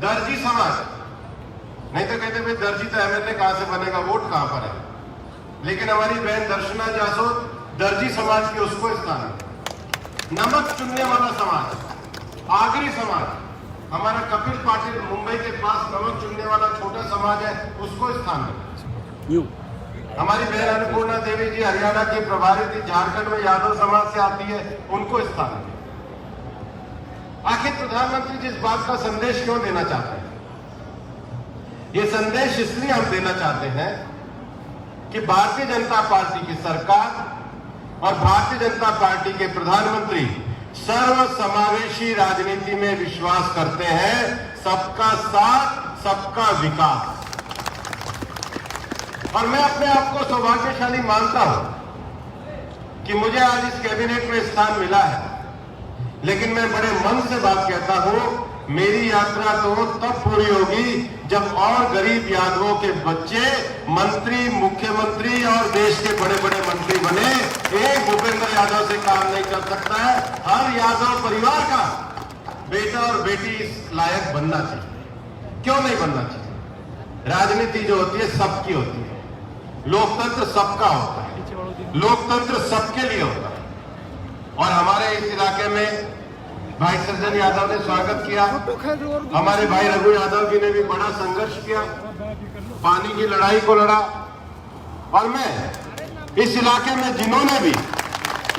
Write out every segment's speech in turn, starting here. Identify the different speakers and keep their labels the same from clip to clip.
Speaker 1: दर्जी समाज, नहीं तो कहते भाई दर्जी तो एमएलए कहां से बनेगा, वोट कहां पर है। लेकिन हमारी बहन दर्शना जासोद दर्जी समाज के उसको स्थान है। नमक चुनने वाला समाज, आगरी समाज, हमारा कपिल पाटिल मुंबई के पास नमक चुनने वाला छोटा समाज है, उसको स्थान है। हमारी बहन अन्नपूर्णा देवी जी हरियाणा की प्रभारी थी, झारखंड में यादव समाज से आती है, उनको स्थान है। आखिर प्रधानमंत्री जिस बात का संदेश क्यों देना चाहते हैं? ये संदेश इसलिए हम देना चाहते हैं कि भारतीय जनता पार्टी की सरकार और भारतीय जनता पार्टी के प्रधानमंत्री सर्व समावेशी राजनीति में विश्वास करते हैं। सबका साथ, सबका विकास। और मैं अपने आप को सौभाग्यशाली मानता हूं कि मुझे आज इस कैबिनेट में स्थान मिला है, लेकिन मैं बड़े मन से बात कहता हूं, मेरी यात्रा तो तब पूरी होगी जब और गरीब यादवों के बच्चे मंत्री, मुख्यमंत्री और देश के बड़े बड़े मंत्री बने। एक भूपेंद्र यादव से काम नहीं कर सकता है। हर यादव परिवार का बेटा और बेटी इस लायक बनना चाहिए। क्यों नहीं बनना चाहिए? राजनीति जो होती है सबकी होती है, लोकतंत्र सबका होता है, लोकतंत्र सबके लिए होता है। और हमारे इस इलाके में भाई सज्जन यादव ने स्वागत किया, हमारे भाई रघु यादव जी ने भी बड़ा संघर्ष किया, पानी की लड़ाई को लड़ा। और मैं इस इलाके में जिन्होंने भी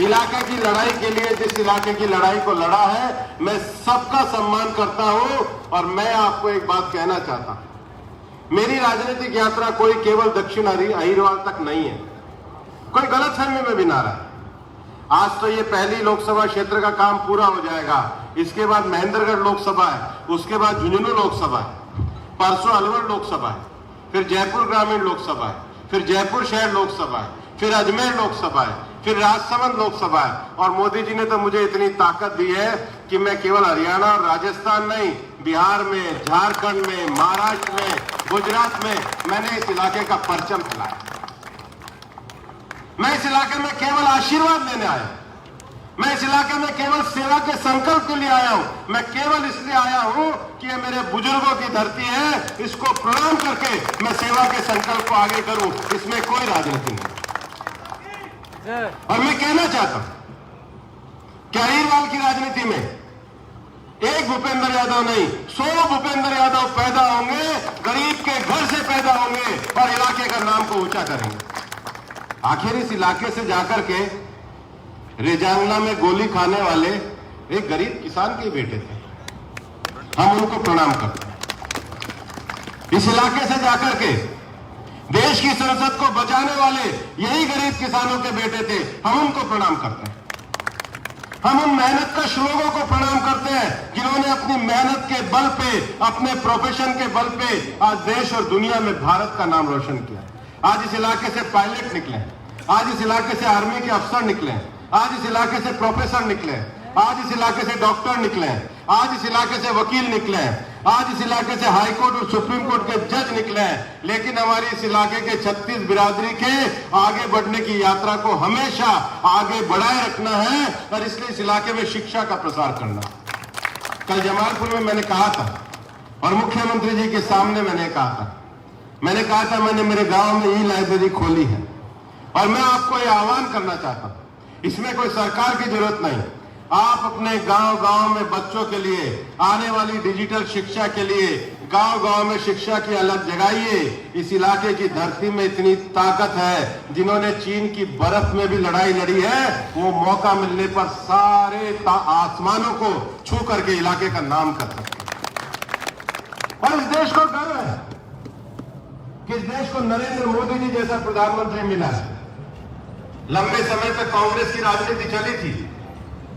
Speaker 1: इलाके की लड़ाई के लिए, जिस इलाके की लड़ाई को लड़ा है, मैं सबका सम्मान करता हूं। और मैं आपको एक बात कहना चाहता हूं, मेरी राजनीतिक यात्रा कोई केवल दक्षिण अहिरवाल तक नहीं है, कोई गलतफहमी में भी ना रहा। आज तो ये पहली लोकसभा क्षेत्र का काम पूरा हो जाएगा, इसके बाद महेंद्रगढ़ लोकसभा है, उसके बाद झुंझुनू लोकसभा है, परसों अलवर लोकसभा है, फिर जयपुर ग्रामीण लोकसभा है, फिर जयपुर शहर लोकसभा है, फिर अजमेर लोकसभा है, फिर राजसमंद लोकसभा है। और मोदी जी ने तो मुझे इतनी ताकत दी है कि मैं केवल हरियाणा और राजस्थान नहीं, बिहार में, झारखंड में, महाराष्ट्र में, गुजरात में मैंने इस इलाके का परचम फैलाया। मैं इस इलाके में केवल आशीर्वाद लेने आया, मैं इस इलाके में केवल सेवा के संकल्प के लिए आया हूं। मैं केवल इसलिए आया हूं कि ये मेरे बुजुर्गों की धरती है, इसको प्रणाम करके मैं सेवा के संकल्प को आगे करूं। इसमें कोई राजनीति नहीं। और मैं कहना चाहता हूं कि अहिरवाल की राजनीति में एक भूपेंद्र यादव नहीं, 100 भूपेंद्र यादव पैदा होंगे, गरीब के घर से पैदा होंगे और इलाके का नाम को ऊंचा करेंगे। आखिर इस इलाके से जाकर के रेजांगला में गोली खाने वाले एक गरीब किसान के बेटे थे, हम उनको प्रणाम करते हैं। इस इलाके से जाकर के देश की संसद को बचाने वाले यही गरीब किसानों के बेटे थे, हम उनको प्रणाम करते हैं। हम उन मेहनतकश लोगों को प्रणाम करते हैं जिन्होंने अपनी मेहनत के बल पे, अपने प्रोफेशन के बल पे आज देश और दुनिया में भारत का नाम रोशन किया। आज इस इलाके से पायलट निकले, आज इस इलाके से आर्मी के अफसर निकले, आज इस इलाके से प्रोफेसर निकले, आज इस इलाके से डॉक्टर निकले, आज इस इलाके से वकील निकले, आज इस इलाके से हाई कोर्ट और सुप्रीम कोर्ट के जज निकले। लेकिन हमारी इस इलाके के 36 बिरादरी के आगे बढ़ने की यात्रा को हमेशा आगे बढ़ाए रखना है और इसलिए इस इलाके में शिक्षा का प्रसार करना। कल जमालपुर में मैंने कहा था और मुख्यमंत्री जी के सामने मैंने कहा था मैंने मेरे गांव में ई लाइब्रेरी खोली है। और मैं आपको यह आह्वान करना चाहता हूं, इसमें कोई सरकार की जरूरत नहीं, आप अपने गांव-गांव में बच्चों के लिए आने वाली डिजिटल शिक्षा के लिए गांव-गांव में शिक्षा की अलग जगाइए। इस इलाके की धरती में इतनी ताकत है, जिन्होंने चीन की बर्फ में भी लड़ाई लड़ी है, वो मौका मिलने पर सारे आसमानों को छू करके इलाके का नाम कर सकते हैं। और इस देश को गर्व है कि इस देश को नरेंद्र मोदी जी जैसा प्रधानमंत्री मिला है। लंबे समय तक कांग्रेस की राजनीति चली थी।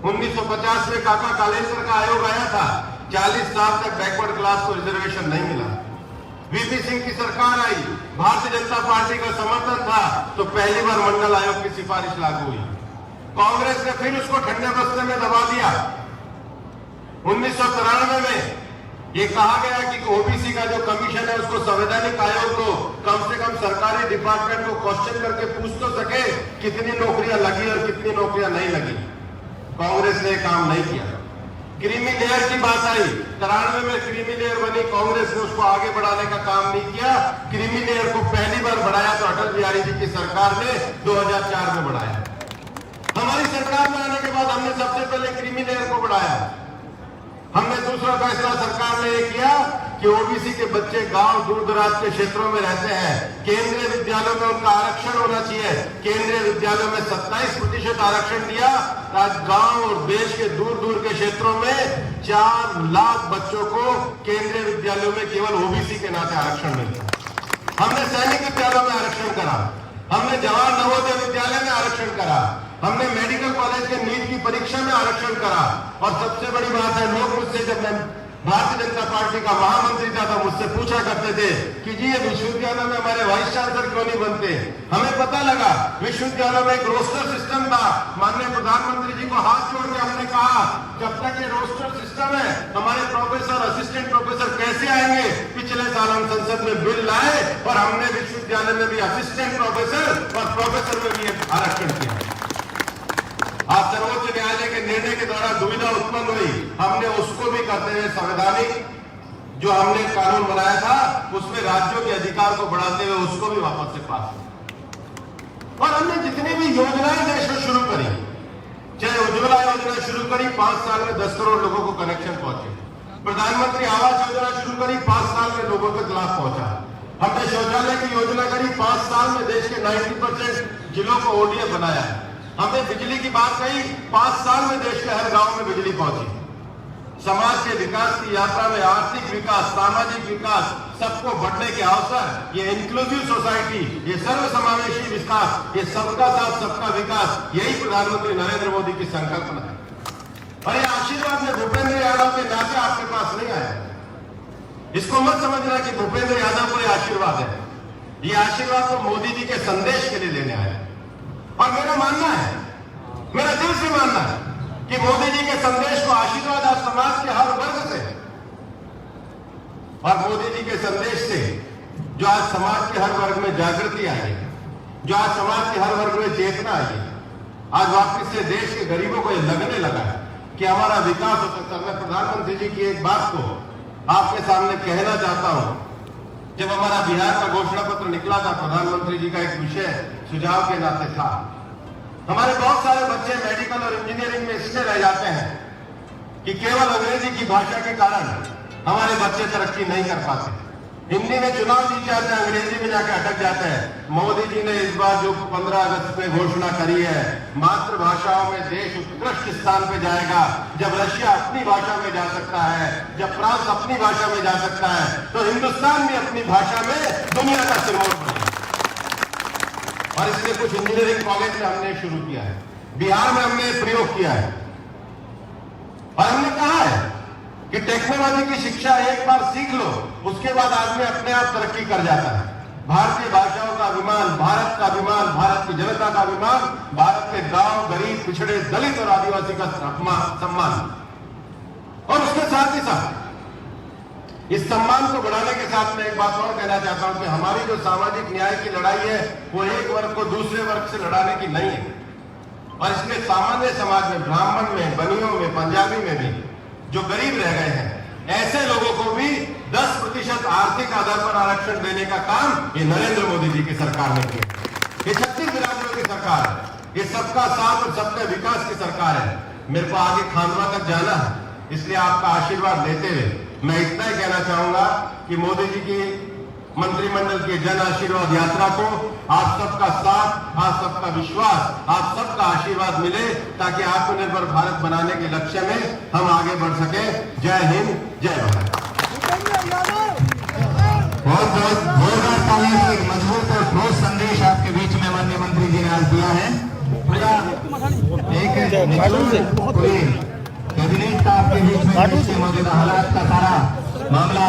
Speaker 1: 1950 में काका कालेश्वर का आयोग आया था, 40 साल तक बैकवर्ड क्लास को रिजर्वेशन नहीं मिला। वीपी सिंह की सरकार आई, भारतीय जनता पार्टी का समर्थन था, तो पहली बार मंडल आयोग की सिफारिश लागू हुई। कांग्रेस ने फिर उसको ठंडे बस्ते में दबा दिया। 1993 में ये कहा गया कि ओबीसी का जो कमीशन है उसको संवैधानिक आयोग को कम से कम सरकारी डिपार्टमेंट को क्वेश्चन करके पूछ तो सके कितनी नौकरियां लगी और कितनी नौकरियां नहीं लगी। कांग्रेस ने काम नहीं किया। क्रीमी लेयर की बात आई, 93 में क्रीमी लेयर बनी, कांग्रेस ने उसको आगे बढ़ाने का काम नहीं किया। क्रीमी लेयर को पहली बार बढ़ाया तो अटल बिहारी जी की सरकार ने 2004 में बढ़ाया। हमारी सरकार में आने के बाद हमने सबसे पहले क्रीमी लेयर को बढ़ाया। हमने दूसरा फैसला सरकार ने ये किया कि ओबीसी के बच्चे गांव दूर दराज के क्षेत्रों में रहते हैं, केंद्रीय विद्यालयों में उनका आरक्षण होना चाहिए। केंद्रीय विद्यालयों में 27% आरक्षण दिया। आज गांव और देश के दूर दूर के क्षेत्रों में 4 लाख बच्चों को केंद्रीय विद्यालयों में केवल ओबीसी के नाते आरक्षण मिलता। हमने सैनिक विद्यालयों में आरक्षण करा, हमने जवाहर नवोदय विद्यालय में आरक्षण करा, हमने मेडिकल कॉलेज के नीट की परीक्षा में आरक्षण करा। और सबसे बड़ी बात है, लोग मुझसे, जब मैं भारतीय जनता पार्टी का महामंत्री था तो मुझसे पूछा करते थे कि जी ये विश्वविद्यालय में हमारे वाइस चांसलर क्यों नहीं बनते। हमें पता लगा विश्वविद्यालय में एक रोस्टर सिस्टम था। माननीय प्रधानमंत्री जी को हाथ जोड़ के हमने कहा जब तक ये रोस्टर सिस्टम है हमारे प्रोफेसर, असिस्टेंट प्रोफेसर कैसे आएंगे। पिछले साल हम संसद में बिल लाए और हमने विश्वविद्यालय में भी असिस्टेंट प्रोफेसर और प्रोफेसर में भी आरक्षण किया। आज सर्वोच्च न्यायालय के निर्णय के द्वारा दुविधा उत्पन्न हुई, हमने उसको भी करते हुए संवैधानिक जो हमने कानून बनाया था उसमें राज्यों के अधिकार को बढ़ाते हुए उसको भी वापस से पास किया। और हमने जितनी भी योजनाएं देश में शुरू करी, चाहे उज्ज्वला योजना शुरू करी, 5 साल में 10 करोड़ लोगों को कनेक्शन पहुंचे। प्रधानमंत्री आवास योजना शुरू करी, 5 साल में लोगों तक लाभ पहुंचा। हमने शौचालय की योजना करी, 5 साल में देश के 90% जिलों को ओडीएफ बनाया। हमने बिजली की बात कही, 5 साल में देश के हर गांव में बिजली पहुंची। समाज के विकास की यात्रा में आर्थिक विकास, सामाजिक विकास, सबको बढ़ने के अवसर, ये इंक्लूसिव सोसाइटी, ये सर्वसमावेशी विकास, ये सबका साथ सबका विकास, यही प्रधानमंत्री नरेंद्र मोदी की संकल्पना है। और ये आशीर्वाद में भूपेंद्र यादव के नाते आपके पास नहीं आया। इसको मत समझना कि भूपेंद्र यादव को ये आशीर्वाद है। ये आशीर्वाद तो मोदी जी के संदेश के लिए लेने आया। और मेरा मानना है, मेरा दिल से मानना है कि मोदी जी के संदेश को आशीर्वाद आज समाज के हर वर्ग से, और मोदी जी के संदेश से जो आज समाज के हर वर्ग में जागृति आई है, जो आज समाज के हर वर्ग में चेतना आई है, आज वापस से देश के गरीबों को यह लगने लगा है कि हमारा विकास हो सकता है। मैं प्रधानमंत्री जी की एक बात को आपके सामने कहना चाहता हूं। जब हमारा बिहार का घोषणा पत्र निकला था, प्रधानमंत्री जी का एक विषय सुझाव के नाते था, हमारे बहुत सारे बच्चे मेडिकल और इंजीनियरिंग में इसलिए रह जाते हैं कि केवल अंग्रेजी की भाषा के कारण हमारे बच्चे तरक्की नहीं कर पाते। हिंदी में चुनाव जीत जाते हैं, अंग्रेजी में जाकर अटक जाते हैं। मोदी जी ने इस बार जो 15 अगस्त में घोषणा करी है, मातृभाषाओं में देश उत्कृष्ट स्थान पे जाएगा। जब रशिया अपनी भाषा में जा सकता है, जब फ्रांस अपनी भाषा में जा सकता है, तो हिंदुस्तान भी अपनी भाषा में दुनिया का सिरमौर बनेगा। और इसलिए कुछ इंजीनियरिंग कॉलेज में हमने शुरू किया है, बिहार में हमने प्रयोग किया है। और हमने कहा है कि टेक्नोलॉजी की शिक्षा एक बार सीख लो, उसके बाद आदमी अपने आप तरक्की कर जाता है। भारतीय भाषाओं का अभिमान, भारत का अभिमान, भारत की जनता का अभिमान, भारत के गांव, गरीब, पिछड़े, दलित और आदिवासी का सम्मान। और उसके साथ ही साथ इस सम्मान को बढ़ाने के साथ मैं एक बात और कहना चाहता हूं कि हमारी जो सामाजिक न्याय की लड़ाई है वो एक वर्ग को दूसरे वर्ग से लड़ाने की नहीं है। और इसमें सामान्य समाज में, ब्राह्मण में, बनियों में, पंजाबी में भी जो गरीब रह गए हैं, ऐसे लोगों को भी 10% आर्थिक आधार पर आरक्षण देने का काम ये नरेंद्र मोदी जी की सरकार ने किया। ये 36 राज्यों की सरकार है, ये सबका साथ और सबका विकास की सरकार है। मेरे को आगे खानवा तक जाना है, इसलिए आपका आशीर्वाद लेते हुए मैं इतना ही कहना चाहूंगा कि मोदी जी की मंत्रिमंडल की जन आशीर्वाद यात्रा को आप सबका साथ, आप सबका विश्वास, आप सबका आशीर्वाद मिले ताकि आत्मनिर्भर भारत बनाने के लक्ष्य में हम आगे बढ़ सके। जय हिंद, जय भारत।
Speaker 2: बहुत बहुत जोरदार तालियों से एक मजबूत और ठोस संदेश आपके बीच में माननीय मंत्री जी ने आज दिया है। एक पूरी कैबिनेट का आपके बीच में मौजूदा हालात का सारा मामला